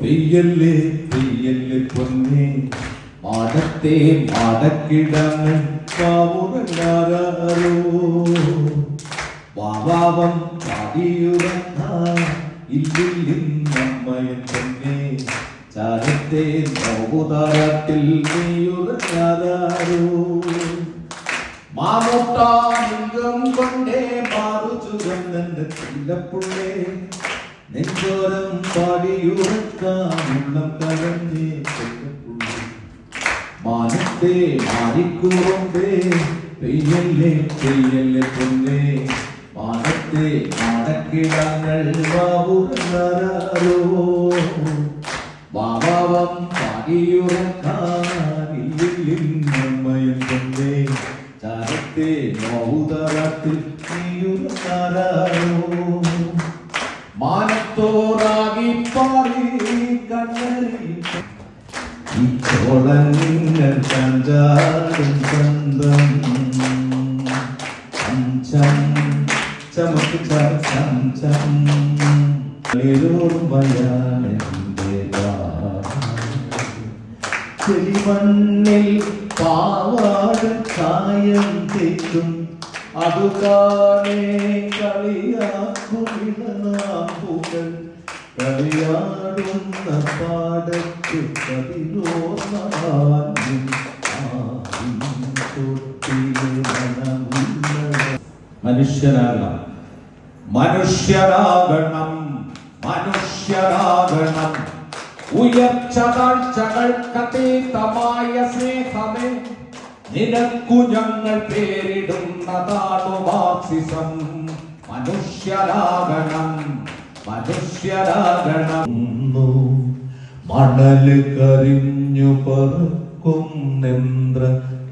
പെയ്യല്ലേ പെയ്യല്ലേ പൊന്നേ മാടത്തെ മാടക്കിടങ്ങൾ പാവുറങ്ങാരോ വാവാവം പാടിയുറങ്ങാൻ ഇല്ലില്ലമ്മയൻ പൊന്നേ ചാരത്തെ നോവുതാരത്തിൽ നീയുറങ്ങാരോ മാമൂട്ടാലിംഗം കൊണ്ടേ മാറു ചുരന്നെന്റെ ചില്ലപ്പുള്ളേ നെഞ്ചോരം പാടിയുറക്കാനുള്ള കലഞ്ഞേ ചില്ലപ്പുള്ളേ മാനത്തെ മാറിക്കൂറമ്പേ പെയ്യല്ലേ പെയ്യല്ലേ പൊന്നേ മാനത്തെ മാടക്കിടങ്ങൾ വാവുറങ്ങാരോ വാവാവം പാടിയുറക്കാനില്ലില്ലമ്മയൻ പൊന്നേ ചാരത്തെ നോവുതറത്തിൽ നീയുറങ്ങാരോ മാനത്തോറാകി പാടി കണ്ണറി ഈ ചോളങ്ങൾ ചഞ്ചാടും സ്വന്തം ചം ചമക്ക് ചം ചം ചെളിമണ്ണിൽ പാവാട കായം തേക്കും അതു കാണേ കളിയാക്കുമിളനാമ്പുകൾ കളിയാടുന്ന പാടത്ത് മനുഷ്യനാകണം മനുഷ്യരാകണം മനുഷ്യരാകണം ഉയർച്ച താഴ്ചകൾക്കതീതമായ സ്നേഹമേ നിനക്കു ഞങ്ങൾ പേരിടുന്നതാണു മാർക്സിസം മനുഷ്യരാകണം മനുഷ്യരാകണം മണല് കരിഞ്ഞു പറക്കുന്നെന്ദ്ര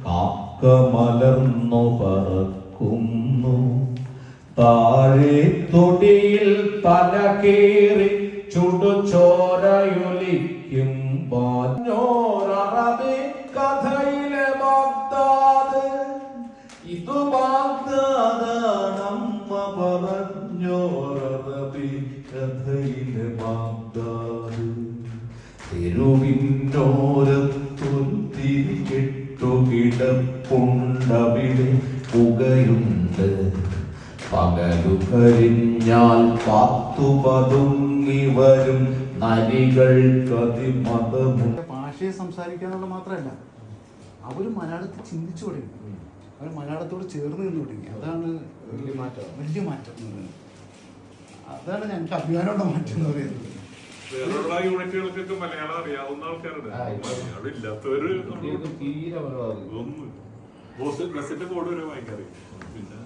കാക്ക മലർന്നു പറക്കുന്നു താഴെ തൊടിയിൽ തല കേറി ചുടുചോരയൊലിക്കും പാഞ്ഞോരറബി കഥയിലെ ബാഗ്ദാദ് ഇതു ബാഗ്ദാദാണമ്മ പറഞ്ഞോരറബി കഥയിലെ ബാഗ്ദാദ് തെരുവിനോരത്തൊരു തിരികെട്ടു കിടപ്പുണ്ടവിടെ പുകയുണ്ട് പകലു കരിഞ്ഞാൽ പാത്തു പതുങ്ങി വരും നരികൾക്കതിമതമുണ്ട്. ഭാഷയെ സംസാരിക്കാന്നുള്ള മാത്രമല്ല, അവർ മലയാളത്തിൽ ചിന്തിച്ചു തുടങ്ങി, അവർ മലയാളത്തോട് ചേർന്ന് നിന്ന് തുടങ്ങി. അതാണ് വലിയ മാറ്റം എന്ന് പറയുന്നത്. അതാണ് ഞങ്ങൾക്ക് അഭിമാനമുള്ള മാറ്റം എന്ന് പറയുന്നത്. യൂണിറ്റുകൾക്കൊക്കെ മലയാളം അറിയാവുന്ന ആൾക്കാരുടെ ഇല്ലാത്തവര് ബസ്സിന്റെ കോഡ് വരെ വായിക്കാറില്ല. പിന്നെ